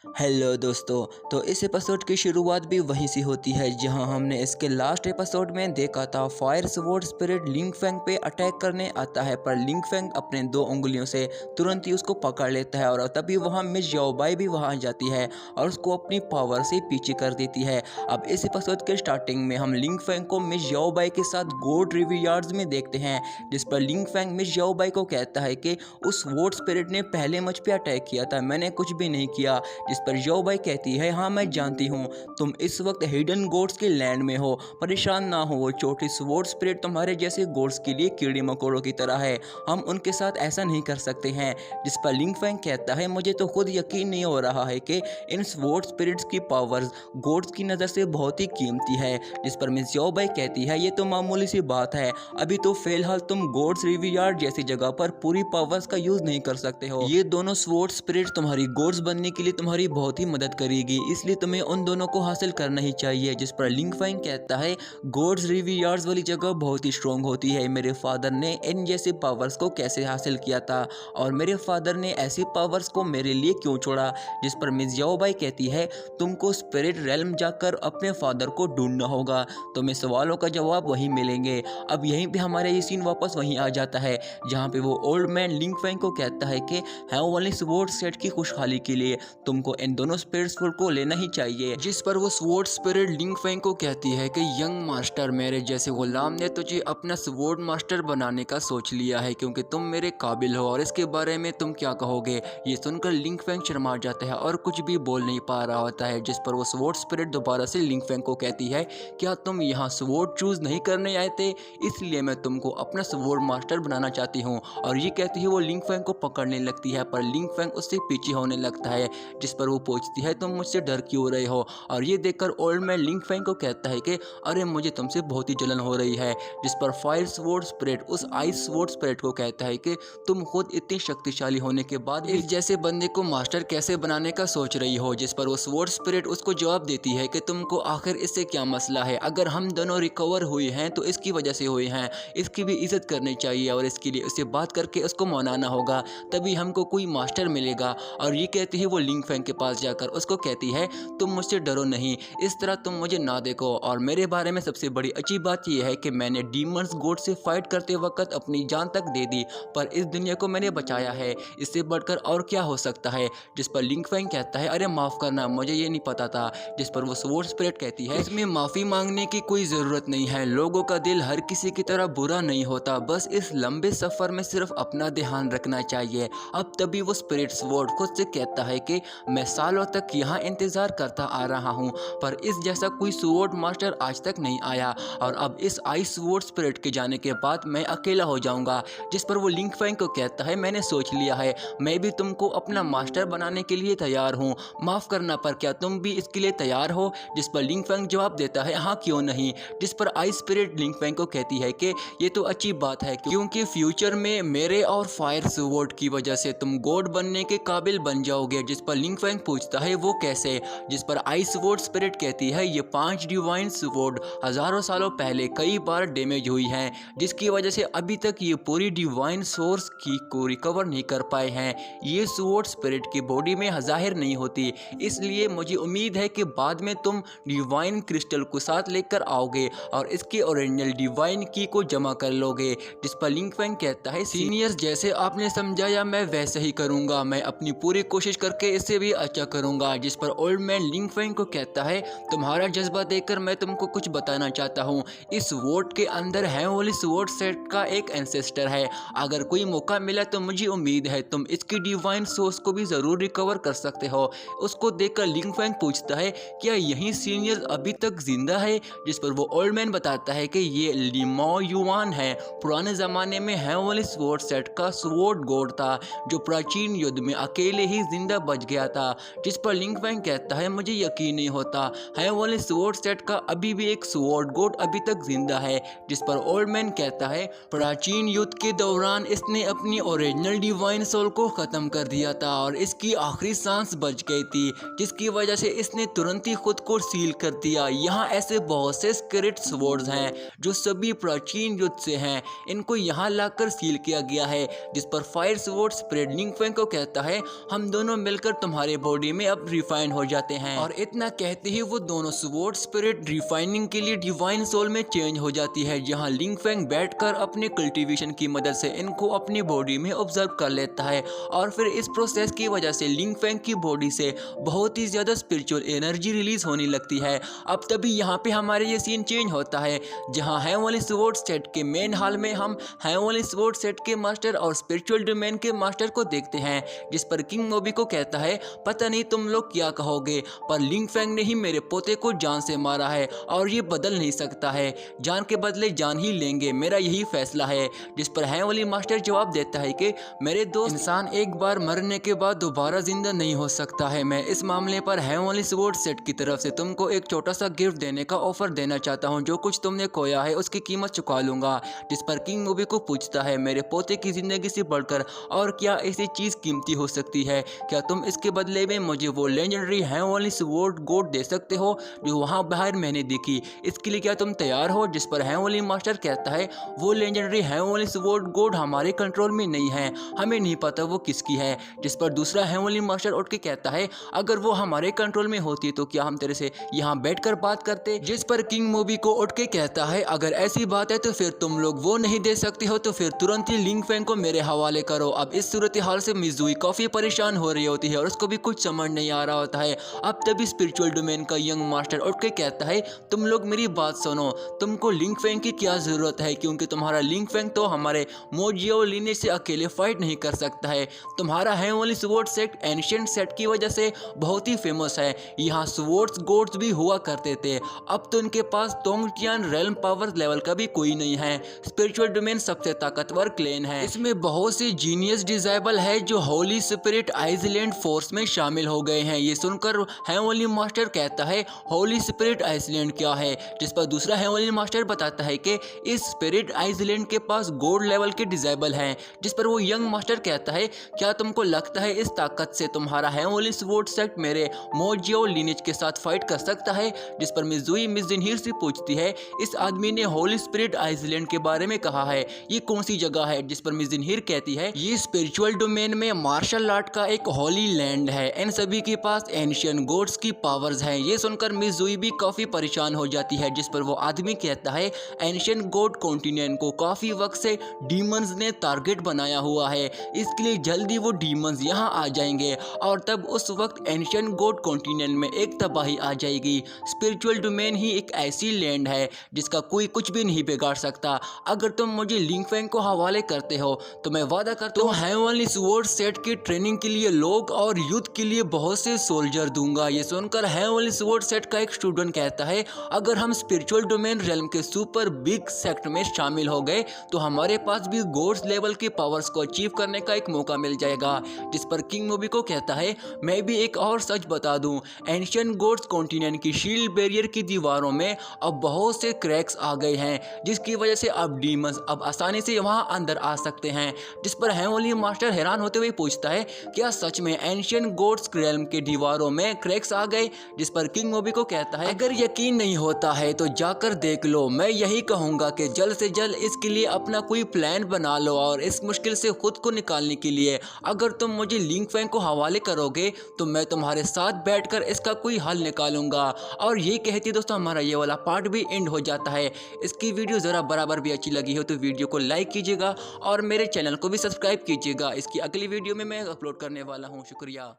Hello दोस्तों। तो इस एपिसोड की शुरुआत भी वहीं से होती है जहां हमने इसके लास्ट एपिसोड में देखा था। फायर स्वॉर्ड स्पिरिट लिंग फेंग पे अटैक करने आता है, पर लिंग फेंग अपने 2 उंगलियों से तुरंत ही उसको पकड़ लेता है और तभी वहां मिस याओबाई भी वहां जाती है और उसको अपनी पावर से पीछे कर देती है। अब इस एपिसोड के स्टार्टिंग में हम लिंग फेंग को मिस याओबाई के साथ गोड रिवरयार्ड्स में देखते हैं, जिस पर लिंग फेंग मिस याओबाई को कहता है कि उस स्वॉर्ड स्पिरिट ने पहले मुझ पे अटैक किया था, मैंने कुछ भी नहीं किया। जिस पर याओबाई कहती है, हाँ मैं जानती हूँ, तुम इस वक्त हिडन गोड्स के लैंड में हो, परेशान ना हो, वो छोटी स्वॉर्ड स्पिरिट तुम्हारे जैसे गोड्स के लिए कीड़े मकोड़ों की तरह है, हम उनके साथ ऐसा नहीं कर सकते हैं। जिस पर लिंग फेंग कहता है, मुझे तो खुद यकीन नहीं हो रहा है कि इन स्वॉर्ड स्पिरिट्स की पावर्स गोड्स की नज़र से बहुत ही कीमती है। जिस पर मिस याओबाई कहती है, ये तो मामूली सी बात है, अभी तो फिलहाल तुम गोड्स रिवरयार्ड जैसी जगह पर पूरी पावर्स का यूज नहीं कर सकते हो। ये दोनों स्वॉर्ड स्पिरिट तुम्हारी गोड्स बनने के लिए तुम्हारी बहुत ही मदद करेगी, इसलिए तुम्हें उन दोनों को हासिल करना ही चाहिए। जिस पर लिंग फेंग कहता है, गोड्स रिवरयार्ड्स वाली जगह बहुत ही स्ट्रॉन्ग होती है, मेरे फादर ने इन जैसे पावर्स को कैसे हासिल किया था और मेरे फादर ने ऐसी पावर्स को मेरे लिए क्यों छोड़ा। जिस पर मिस याओबाई कहती है, तुमको स्पिरिट रेल्म जाकर अपने फादर को ढूंढना होगा, तुम्हें सवालों का जवाब वहीं मिलेंगे। अब यहीं पे हमारा ये सीन वापस वहीं आ जाता है जहाँ पे वो ओल्ड मैन लिंग फेंग को कहता है कि हेवनली स्वॉर्ड सेट की खुशहाली के लिए तुमको इन दोनों स्पिरिट्स को लेना ही चाहिए। जिस पर वो स्वॉर्ड स्पिरिट लिंग फेंग को कहती है कि यंग मास्टर, मेरे जैसे गुलाम ने तुझे अपना स्वॉर्ड मास्टर बनाने का सोच लिया है क्योंकि तुम मेरे काबिल हो, और इसके बारे में तुम क्या कहोगे। ये सुनकर लिंग फेंग शर्मा जाता है और कुछ भी बोल नहीं पा रहा होता है। जिस पर वो स्वॉर्ड स्पिरिट दोबारा से लिंग फेंग को कहती है, क्या तुम यहाँ स्वॉर्ड चूज नहीं करने आए थे, इसलिए मैं तुमको अपना स्वॉर्ड मास्टर बनाना चाहती हूँ। और ये कहती है वो लिंग फेंग को पकड़ने लगती है, पर लिंग फेंग उससे पीछे होने लगता है। जिस पर वो पूछती है, तुम मुझसे डर क्यों रहे हो। और ये देखकर ओल्ड मैन लिंग फेंग को कहता है कि अरे मुझे तुमसे बहुत ही जलन हो रही है। जिस पर फायर स्वॉर्ड स्पिरिट उस आइस स्वॉर्ड स्पिरिट को कहता है कि तुम खुद इतनी शक्तिशाली होने के बाद इस जैसे बंदे को मास्टर कैसे बनाने का सोच रही हो। जिस पर वो स्वॉर्ड स्पिरिट उसको जवाब देती है कि तुमको आखिर इससे क्या मसला है, अगर हम दोनों रिकवर हुए हैं तो इसकी वजह से हुए हैं, इसकी भी इज्जत करनी चाहिए और इसके लिए उससे बात करके उसको मनाना होगा, तभी हमको कोई मास्टर मिलेगा। और ये कहती है वो लिंग फेंग के पास जाकर उसको कहती है, तुम मुझसे डरो नहीं, इस तरह तुम मुझे ना देखो। और मेरे बारे में सबसे बड़ी अच्छी बात यह है कि मैंने डीमंस गोड से फाइट करते वक्त अपनी जान तक दे दी, पर इस दुनिया को मैंने बचाया है, इससे बढ़कर और क्या हो सकता है। जिस पर लिंग फेंग कहता है, अरे माफ़ करना, मुझे ये नहीं पता था। जिस पर वो स्वॉर्ड स्पिरिट कहती है, इसमें माफ़ी मांगने की कोई ज़रूरत नहीं है, लोगों का दिल हर किसी की तरह बुरा नहीं होता, बस इस लंबे सफ़र में सिर्फ अपना ध्यान रखना चाहिए। अब तभी वो स्पिरिट स्वॉर्ड खुद से कहता है कि मैं सालों तक यहाँ इंतज़ार करता आ रहा हूँ, पर इस जैसा कोई स्वॉर्ड मास्टर आज तक नहीं आया, और अब इस आइस स्वॉर्ड स्पिरिट के जाने के बाद मैं अकेला हो जाऊँगा। जिस पर वो लिंग फेंग को कहता है, मैंने सोच लिया है, मैं भी तुमको अपना मास्टर बनाने के लिए तैयार हूँ, माफ़ करना, पर क्या तुम भी इसके लिए तैयार हो। जिस पर लिंग फेंग जवाब देता है, हाँ क्यों नहीं। जिस पर आइस स्पिरिट लिंग फेंग को कहती है कि ये तो अच्छी बात है, क्योंकि फ्यूचर में मेरे और फायर स्वॉर्ड की वजह से तुम गॉड बनने के काबिल बन जाओगे। जिस पर लिंग फेंग पूछता है, वो कैसे। जिस पर आइस स्वॉर्ड स्पिरिट कहती है, ये 5 डिवाइन स्वॉर्ड हज़ारों सालों पहले कई बार डैमेज हुई हैं, जिसकी वजह से अभी तक ये पूरी डिवाइन सोर्स की को रिकवर नहीं कर पाए हैं। ये स्वॉर्ड स्पिरिट की बॉडी में जाहिर नहीं होती, इसलिए मुझे उम्मीद है कि बाद में तुम डिवाइन क्रिस्टल को साथ लेकर आओगे और इसके ओरिजिनल डिवाइन की को जमा कर लोगे। जिस पर लिंग फेंग कहता है, सीनियर्स जैसे आपने समझाया मैं वैसे ही करूंगा, मैं अपनी पूरी कोशिश करके इससे भी अच्छा करूंगा। जिस पर ओल्ड मैन लिंग फेंग को कहता है, तुम्हारा जज्बा देखकर मैं तुमको कुछ बताना चाहता हूँ, इस वोट के अंदर हेवनली स्वॉर्ड सेट का एक एंसेस्टर है, अगर कोई मौका मिला तो मुझे उम्मीद है तुम इसकी डिवाइन सोर्स को भी ज़रूर रिकवर कर सकते हो। उसको देखकर लिंग फेंग पूछता है, क्या यही सीनियर अभी तक जिंदा है। जिस पर वो ओल्ड मैन बताता है कि ये लिमो युआन है, पुराने ज़माने में हेवनली स्वॉर्ड सेट का स्वॉर्ड गॉड था जो प्राचीन युद्ध में अकेले ही जिंदा बच गया था। जिस पर लिंग फेंग कहता है, मुझे यकीन नहीं होता, हेवनली स्वॉर्ड सेट का अभी भी एक स्वॉर्ड गॉड अभी तक जिंदा है। जिस पर ओल्ड मैन कहता है, प्राचीन युद्ध के दौरान इसने अपनी ओरिजिनल डिवाइन सोल को ख़त्म कर दिया था और इसकी आखिरी सांस बच गई थी, जिसकी वजह से इसने तुरंत ही खुद को सील कर दिया। यहाँ ऐसे बहुत से स्पिरिट स्वॉर्ड्स हैं जो सभी प्राचीन युद्ध से हैं, इनको यहाँ लाकर सील किया गया है। जिस पर फायर स्वॉर्ड स्पिरिट लिंग फेंग को कहता है, हम दोनों मिलकर तुम्हारे हमारे बॉडी में अब रिफाइन हो जाते हैं। और इतना कहते ही वो दोनों स्वॉर्ड स्पिरिट रिफाइनिंग के लिए डिवाइन सोल में चेंज हो जाती है, जहाँ लिंग फेंग बैठकर अपने कल्टीवेशन की मदद से इनको अपनी बॉडी में ऑब्जर्व कर लेता है। और फिर इस प्रोसेस की वजह से लिंग फेंग की बॉडी से बहुत ही ज़्यादा स्पिरिचुअल एनर्जी रिलीज होने लगती है। अब तभी यहाँ पे हमारे ये सीन चेंज होता है, जहाँ हेवनली स्वॉर्ड सेट के मेन हॉल में हम हेवनली स्वॉर्ड सेट के मास्टर और स्पिरिचुअल डोमेन के मास्टर को देखते हैं, जिस पर किंग मोबी को कहता है, पता नहीं तुम लोग क्या कहोगे, पर लिंग फेंग ने ही मेरे पोते को जान से मारा है और ये बदल नहीं सकता है, जान के बदले जान ही लेंगे, मेरा यही फैसला है। जिस पर हेवनली मास्टर जवाब देता है कि मेरे दोस्त, इंसान एक बार मरने के बाद दोबारा जिंदा नहीं हो सकता है। मैं इस मामले पर हेवनली स्वॉर्ड सेट की तरफ से तुमको एक छोटा सा गिफ्ट देने का ऑफर देना चाहता हूँ, जो कुछ तुमने खोया है उसकी कीमत चुका लूंगा। जिस पर किंग मोबी को पूछता है, मेरे पोते की जिंदगी से बढ़कर और क्या ऐसी चीज कीमती हो सकती है, क्या तुम इसके बदले में मुझे वो लेजेंडरी हेवनली स्वॉर्ड गोड दे सकते हो जो वहाँ बाहर मैंने देखी, इसके लिए क्या तुम तैयार हो? जिस पर हेवनली मास्टर कहता है, वो लेजेंडरी हेवनली स्वॉर्ड गोड हमारे कंट्रोल में नहीं है, हमें नहीं पता वो किसकी है। जिस पर दूसरा हेवनली मास्टर उठ के कहता है, अगर वो हमारे कंट्रोल में होती तो क्या हम तेरे से यहाँ बैठकर बात करते? जिस पर किंग मोबी को उठ के कहता है, अगर ऐसी बात है तो फिर तुम लोग वो नहीं दे सकते हो तो फिर तुरंत ही लिंग फेंग को मेरे हवाले करो। अब इस सूरत हाल से मिजुई काफी परेशान हो रही होती है और उसको भी कुछ समझ नहीं आ रहा होता है। अब तभी स्पिरिचुअल डोमेन का यंग मास्टर उठ के कहता है, तुम लोग मेरी बात सुनो, तुमको लिंग फेंग की क्या जरूरत है, क्योंकि तुम्हारा लिंग फेंग तो हमारे मोजियो लिनेज से अकेले फाइट नहीं कर सकता है। तुम्हारा heavenly sword set ancient set की वजह से बहुत ही फेमस है, यहाँ स्वॉर्ड्स गोड्स भी हुआ करते थे, अब तो इनके पास तोंगटियान रेल्म पावर लेवल का भी कोई नहीं है। स्पिरिचुअल डोमेन सबसे ताकतवर क्लेन है, इसमें बहुत से जीनियस डिजाइबल है जो होली स्पिरिट आइसलैंड फोर्स में शामिल हो गए हैं। ये सुनकर हेवनली मास्टर कहता है, होली स्पिरिट आइसलैंड क्या है? जिस पर दूसरा हेवनली मास्टर बताता है कि इस स्पिरिट आइसलैंड के पास गोड लेवल के डिजाइबल हैं। जिस पर वो यंग मास्टर कहता है, क्या तुमको लगता है इस ताकत से तुम्हारा हेवनली स्वॉर्ड सेट मेरे मोजियो लिनेज के साथ फाइट कर सकता है? जिस पर मिजुई मिस जिनहीर से पूछती है, इस आदमी ने होली स्पिरिट आइसलैंड के बारे में कहा है, ये कौन सी जगह है? जिस पर मिस जिनहीर कहती है, ये स्पिरिचुअल डोमेन में मार्शल आर्ट का एक होली लैंड है, इन सभी के पास एंशिएंट गॉड्स की पावर्स हैं। ये सुनकर मिस जुई भी काफी परेशान हो जाती है। जिस पर वो आदमी कहता है, एंशिएंट गॉड कॉन्टिनेंट को काफी वक्त से डीमंस ने टारगेट बनाया हुआ है, इसके लिए जल्दी वो डीमंस यहाँ आ जाएंगे और तब उस वक्त एंशिएंट गॉड कॉन्टिनेंट में एक तबाही आ जाएगी। स्पिरिचुअल डोमेन ही एक ऐसी लैंड है जिसका कोई कुछ भी नहीं बिगाड़ सकता। अगर तुम मुझे लिंग फेंग को हवाले करते हो तो मैं वादा करता हूँ हेवनली स्वॉर्ड सेट की ट्रेनिंग के लिए लोग और युद्ध के लिए बहुत से सोल्जर दूंगा। ये सुनकर हेवनली स्वॉर्ड सेट का एक स्टूडेंट कहता है, अगर हम स्पिरिचुअल डोमेन रेल्म के सुपर बिग सेक्ट में शामिल हो गए तो हमारे पास भी गॉड्स लेवल के पावर्स को अचीव करने का एक मौका मिल जाएगा। जिस पर किंग मोबी को कहता है, मैं भी एक और सच बता दूं, एंशिएंट गॉड्स कॉन्टिनेंट की शील्ड बैरियर की दीवारों में अब बहुत से क्रैक्स आ गए हैं, जिसकी वजह से अब डीमंस अब आसानी से वहां अंदर आ सकते हैं। जिस पर हेवनली मास्टर हैरान होते हुए पूछता है, क्या सच में एंशिएंट गॉड्स रेल्म के दीवारों में क्रैक्स आ गए? जिस पर किंग मोबी को कहता है, अगर यकीन नहीं होता है तो जाकर देख लो। मैं यही कहूंगा कि जल्द से जल्द इसके लिए अपना कोई प्लान बना लो और इस मुश्किल से खुद को निकालने के लिए अगर तुम मुझे लिंग फेंग को हवाले करोगे तो मैं तुम्हारे साथ बैठकर इसका कोई हल निकालूंगा। और ये कहती दोस्तों हमारा ये वाला पार्ट भी एंड हो जाता है। इसकी वीडियो ज़रा बराबर भी अच्छी लगी हो तो वीडियो को लाइक कीजिएगा और मेरे चैनल को भी सब्सक्राइब कीजिएगा। इसकी अगली वीडियो में मैं अपलोड करने वाला हूँ। शुक्रिया।